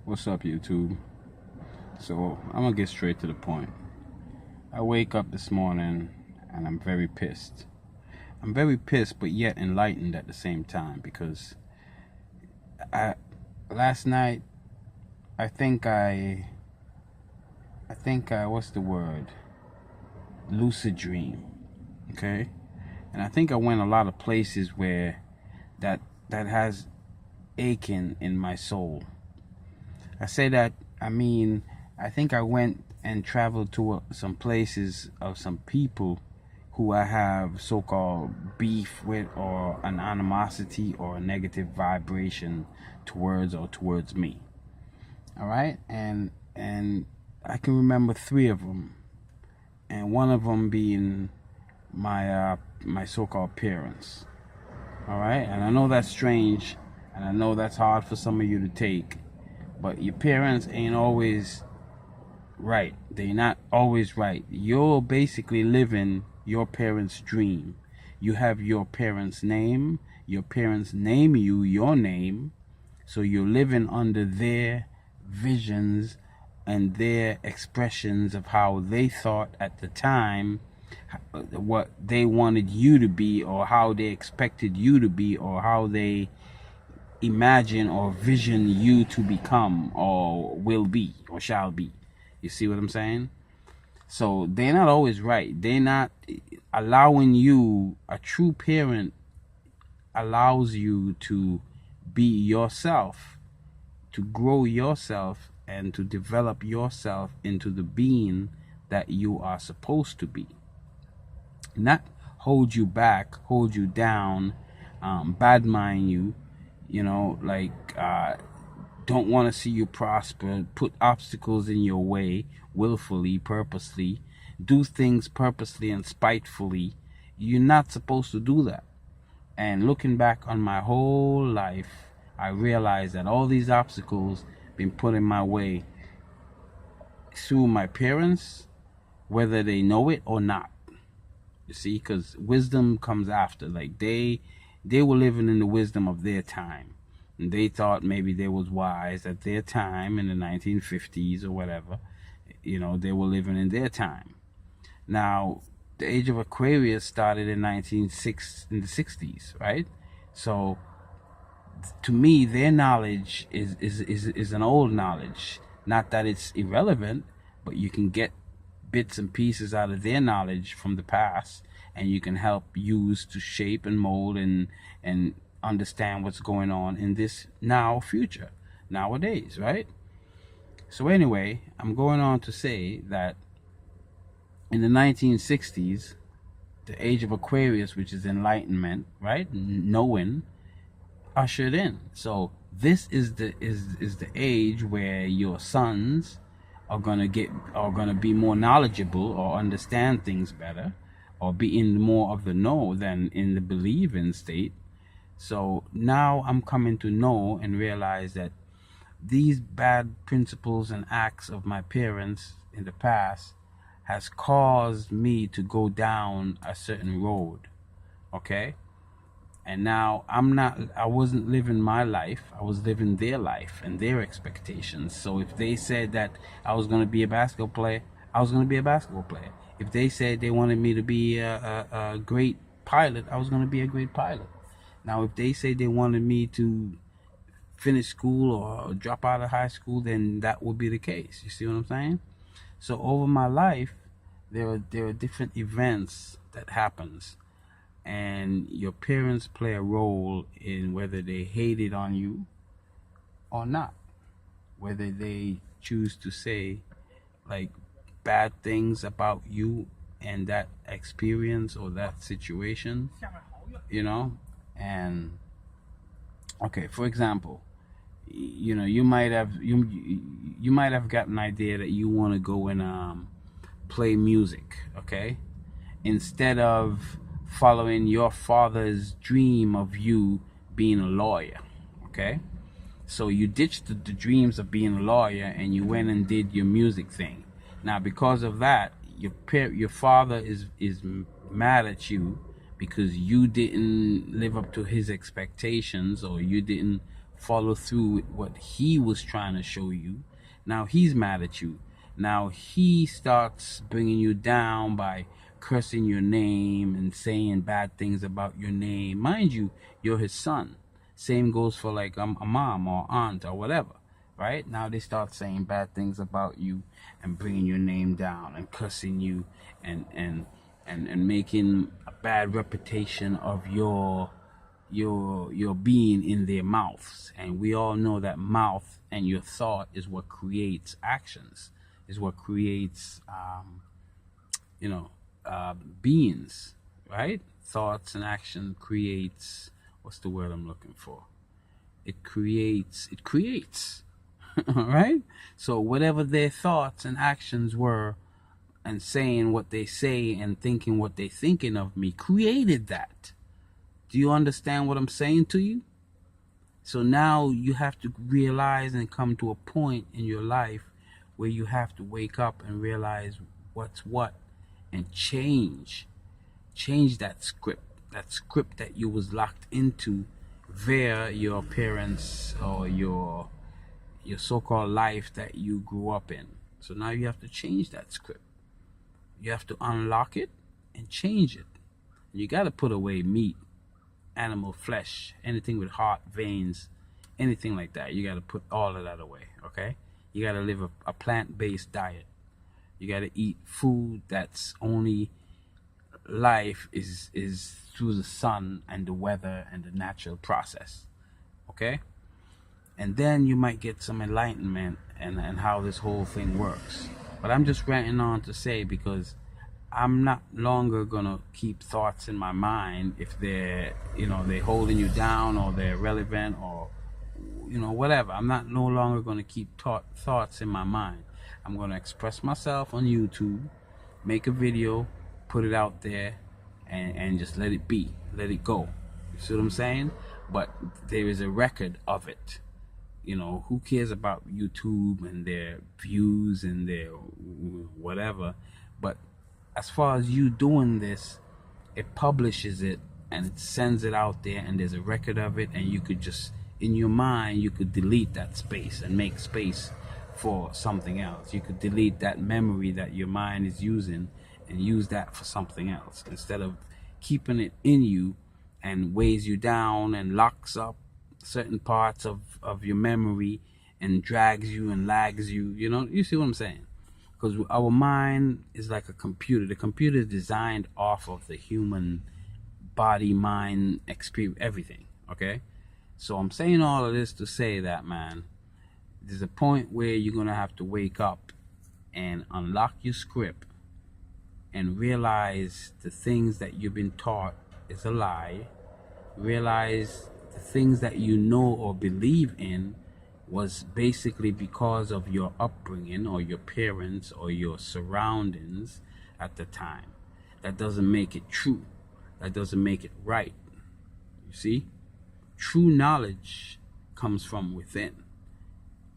What's up, YouTube? So, I'm gonna get straight to the point. I wake up this morning and I'm very pissed. I'm very pissed, but yet enlightened at the same time because last night I think I what's the word? Lucid dream. Okay? And I think I went a lot of places where that has aching in my soul. I say that, I mean, I think I went and traveled to some places of some people who I have so-called beef with, or an animosity or a negative vibration towards me. All right? And I can remember 3 of them. And one of them being my so-called parents. All right? And I know that's strange, and I know that's hard for some of you to take. But your parents ain't always right. They're not always right. You're basically living your parents' dream. You have your parents' name. Your parents name you your name. So you're living under their visions and their expressions of how they thought at the time, what they wanted you to be, or how they expected you to be, or how they imagine or vision you to become, or will be, or shall be. You see what I'm saying? So they're not always right. They're not allowing you. A true parent allows you to be yourself, to grow yourself, and to develop yourself into the being that you are supposed to be. Not hold you back, hold you down, bad mind you, don't want to see you prosper, put obstacles in your way willfully, purposely, do things purposely and spitefully. You're not supposed to do that. And looking back on my whole life, I realized that all these obstacles been put in my way through my parents, whether they know it or not. You see, because wisdom comes after. Like they were living in the wisdom of their time. And they thought maybe they was wise at their time in the 1950s or whatever. They were living in their time. Now, the age of Aquarius started in the 60s, right? So, to me, their knowledge is an old knowledge. Not that it's irrelevant, but you can get bits and pieces out of their knowledge from the past, and you can help use to shape and mold and understand what's going on in this nowadays, right? So anyway, I'm going on to say that in the 1960s, the age of Aquarius, which is enlightenment, right, knowing, ushered in. So this is the age where your sons are gonna be more knowledgeable, or understand things better, or be in more of the know than in the believing state. So now I'm coming to know and realize that these bad principles and acts of my parents in the past has caused me to go down a certain road. Okay? And now I wasn't living my life, I was living their life and their expectations. So if they said that I was going to be a basketball player, I was going to be a basketball player. If they said they wanted me to be a great pilot, I was going to be a great pilot. Now, if they say they wanted me to finish school or drop out of high school, then that would be the case. You see what I'm saying? So over my life, there are different events that happens. And your parents play a role in whether they hate it on you or not. Whether they choose to say like bad things about you and that experience or that situation, and okay, for example, you might have gotten an idea that you want to go and play music, okay, instead of following your father's dream of you being a lawyer, okay? So you ditched the dreams of being a lawyer and you went and did your music thing. Now, because of that, your father is mad at you because you didn't live up to his expectations, or you didn't follow through with what he was trying to show you, now he's mad at you. Now he starts bringing you down by cursing your name and saying bad things about your name. Mind you, you're his son. Same goes for like a mom or aunt or whatever, right? Now they start saying bad things about you and bringing your name down and cursing you and making a bad reputation of your being in their mouths. And we all know that mouth and your thought is what creates actions, is what creates beings, right? Thoughts and action creates, what's the word I'm looking for? It creates all right? So whatever their thoughts and actions were, and saying what they say and thinking what they're thinking of me, created that. Do you understand what I'm saying to you? So now you have to realize and come to a point in your life where you have to wake up and realize what's what, and change that script that you was locked into via your parents or your so-called life that you grew up in. So now you have to change that script. You have to unlock it and change it. You got to put away meat, animal flesh, anything with heart, veins, anything like that. You got to put all of that away, okay? You got to live a plant-based diet. You got to eat food that's only life is through the sun and the weather and the natural process, okay? And then you might get some enlightenment and how this whole thing works. But I'm just ranting on to say, because I'm not longer gonna keep thoughts in my mind if they're holding you down or they're relevant or whatever. I'm not no longer gonna keep thoughts in my mind. I'm gonna express myself on YouTube, make a video, put it out there, and just let it be, let it go. You see what I'm saying? But there is a record of it. Who cares about YouTube and their views and their whatever? But as far as you doing this, it publishes it and it sends it out there, and there's a record of it, and you could just, in your mind, you could delete that space and make space for something else. You could delete that memory that your mind is using and use that for something else, instead of keeping it in you and weighs you down and locks up certain parts of your memory and drags you and lags you. You see what I'm saying? Because our mind is like a computer. The computer is designed off of the human body, mind, experience, everything, okay? So I'm saying all of this to say that, man, there's a point where you're going to have to wake up and unlock your script and realize the things that you've been taught is a lie. Realize the things that you know or believe in was basically because of your upbringing or your parents or your surroundings at the time. That doesn't make it true. That doesn't make it right. You see? True knowledge comes from within.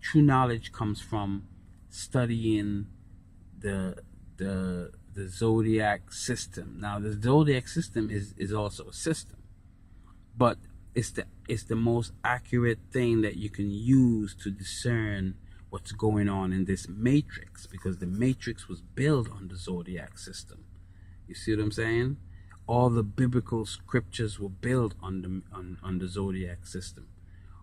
True knowledge comes from studying the zodiac system. Now, the zodiac system is also a system, but it's the most accurate thing that you can use to discern what's going on in this matrix, because the matrix was built on the zodiac system. You see what I'm saying? All the biblical scriptures were built on the zodiac system.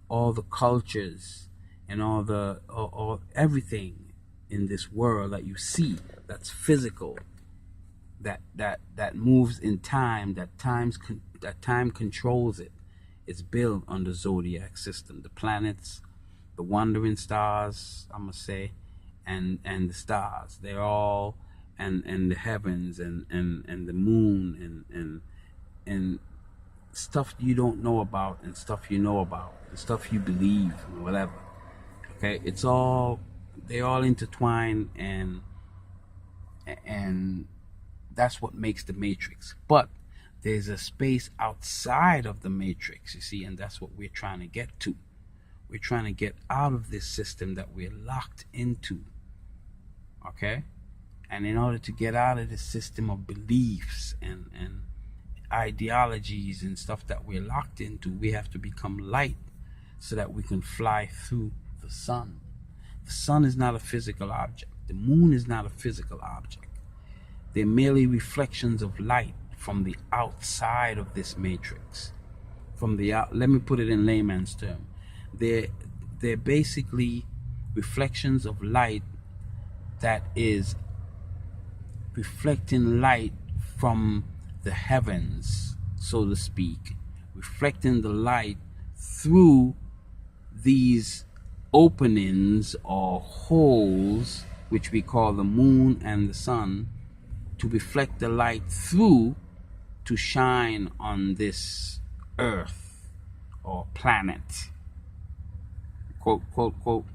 All the cultures and all everything in this world that you see, that's physical, that moves in time, that time controls it. It's built on the zodiac system. The planets, the wandering stars, I'm gonna say, and the stars. They're all and the heavens and the moon and stuff you don't know about and stuff you know about and stuff you believe and whatever. Okay, they're all intertwined, and that's what makes the matrix. But there's a space outside of the matrix, you see, and that's what we're trying to get to. We're trying to get out of this system that we're locked into. Okay? And in order to get out of this system of beliefs and ideologies and stuff that we're locked into, we have to become light so that we can fly through the sun. The sun is not a physical object. The moon is not a physical object. They're merely reflections of light from the outside of this matrix. Let me put it in layman's term. They're basically reflections of light that is reflecting light from the heavens, so to speak, reflecting the light through these openings or holes, which we call the moon and the sun, to reflect the light through to shine on this earth or planet. Quote, quote, quote.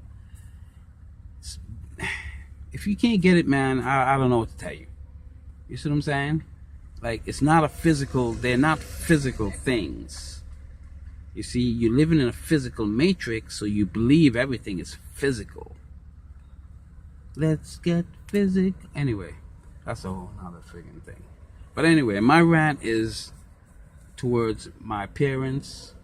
If you can't get it, man, I don't know what to tell you. You see what I'm saying? Like, it's not a physical, they're not physical things. You see, you're living in a physical matrix, so you believe everything is physical. Let's get physical. Anyway, that's a whole nother friggin' thing. But anyway, my rant is towards my parents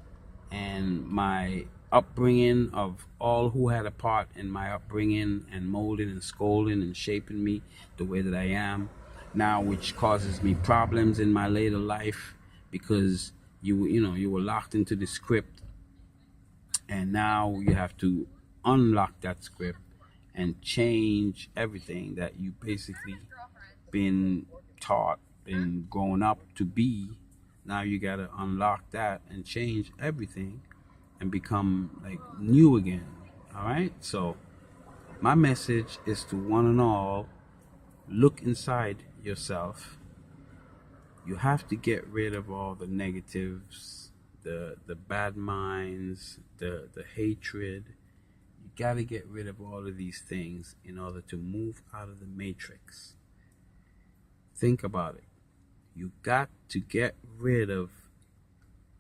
and my upbringing, of all who had a part in my upbringing and molding and scolding and shaping me the way that I am now, which causes me problems in my later life, because you were locked into the script, and now you have to unlock that script and change everything that you basically been taught and grown up to be. Now you got to unlock that and change everything and become like new again. All right, so my message is to one and all, look inside yourself. You have to get rid of all the negatives, the bad minds, the hatred. You got to get rid of all of these things in order to move out of the matrix. Think about it. You got to get rid of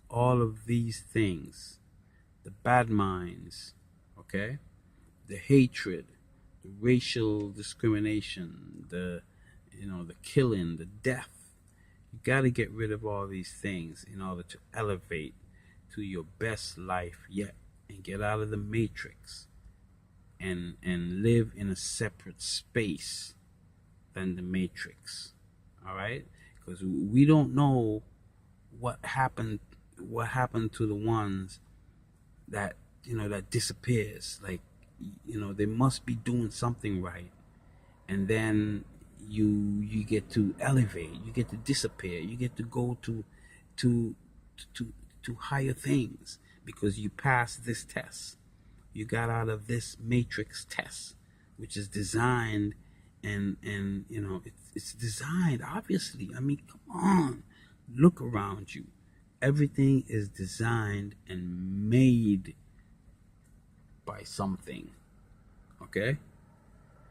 all of these things. The bad minds, okay? The hatred, the racial discrimination, the killing, the death. You got to get rid of all these things in order to elevate to your best life yet, and get out of the matrix and live in a separate space than the matrix. All right? Because we don't know what happened to the ones that that disappears. Like, they must be doing something right, and then you get to elevate, you get to disappear, you get to go to higher things because you passed this test. You got out of this matrix test, which is designed, and it's designed, obviously. I mean, come on, look around you. Everything is designed and made by something. Okay?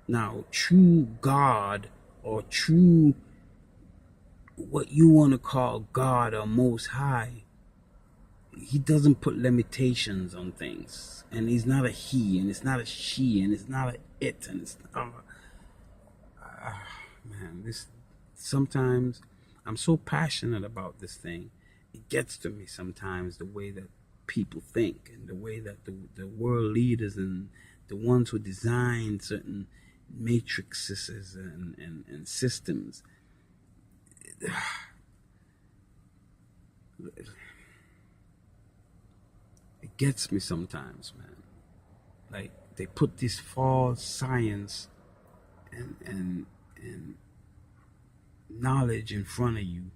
Now, true God, or true what you want to call God or Most High, he doesn't put limitations on things. And he's not a he, and it's not a she, and it's not a it, and it's not man, this, sometimes I'm so passionate about this thing. It gets to me sometimes, the way that people think, and the way that the world leaders and the ones who design certain matrices and systems, it gets me sometimes, man. Like, they put this false science and knowledge in front of you,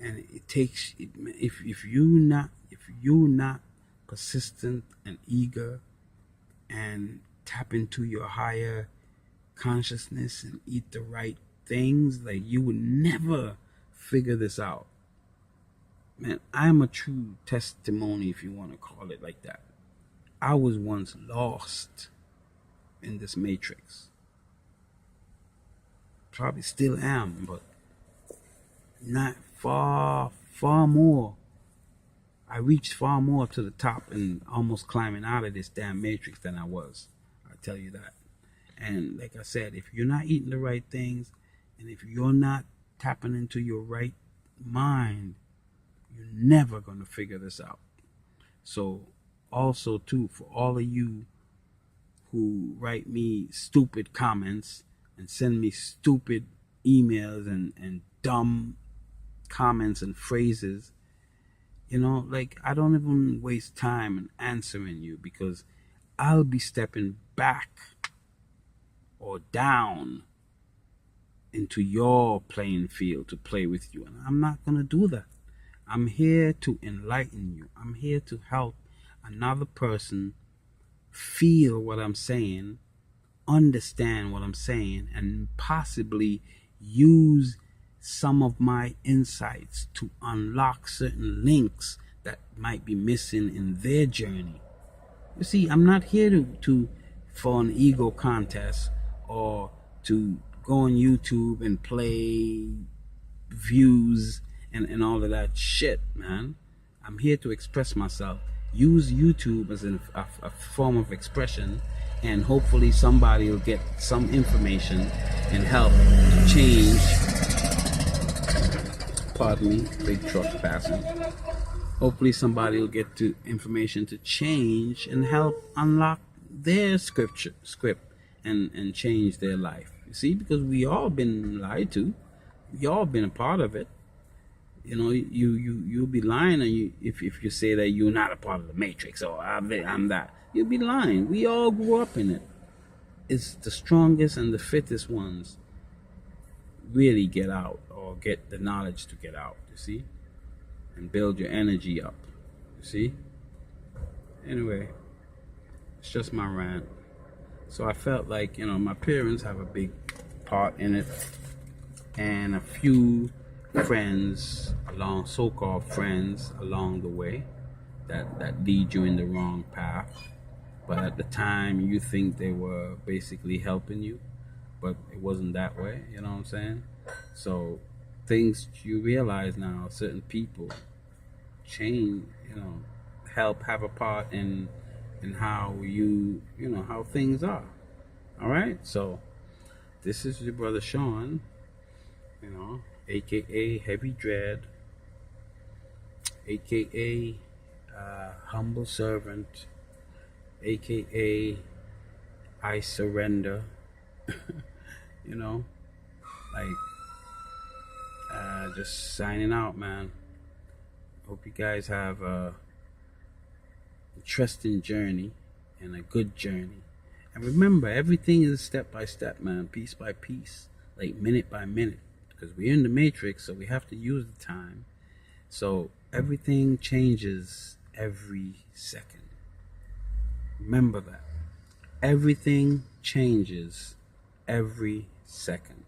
and it takes, if you're not persistent and eager and tap into your higher consciousness and eat the right things, like, you would never figure this out. Man, I'm a true testimony, if you want to call it like that. I was once lost in this matrix. Probably still am, but not far more. I reached far more to the top and almost climbing out of this damn matrix than I was. I tell you that. And like I said, if you're not eating the right things, and if you're not tapping into your right mind, you're never going to figure this out. So also too, for all of you who write me stupid comments and send me stupid emails and dumb comments and phrases, you know, like, I don't even waste time in answering you, because I'll be stepping back or down into your playing field to play with you, and I'm not going to do that. I'm here to enlighten you. I'm here to help another person feel what I'm saying, understand what I'm saying, and possibly use some of my insights to unlock certain links that might be missing in their journey. You see, I'm not here to for an ego contest, or to go on YouTube and play views and all of that shit, man. I'm here to express myself. Use YouTube as a form of expression, and hopefully somebody will get some information and help to change. Pardon me, big truck passing. Hopefully somebody will get to information to change and help unlock their script and change their life. You see, because we all been lied to. We all been a part of it. You know, you'll be lying, and if you say that you're not a part of the matrix, or I'm that, you'll be lying. We all grew up in it. It's the strongest and the fittest ones really get out, or get the knowledge to get out, you see, and build your energy up, you see. Anyway, it's just my rant. So I felt like, you know, my parents have a big part in it, and a few friends along, so-called friends along the way, that lead you in the wrong path, but at the time you think they were basically helping you, but it wasn't that way. You know what I'm saying? So things you realize now, certain people change, you know, have a part in how you know, how things are. All right, so this is your brother Sean, you know, aka Heavy Dread, aka Humble Servant, aka I Surrender. You know, like, just signing out, man. Hope you guys have a interesting journey and a good journey. And remember, everything is step by step, man, piece by piece, like minute by minute, because we're in the matrix, so we have to use the time. So everything changes every second. Remember that. Everything changes every second.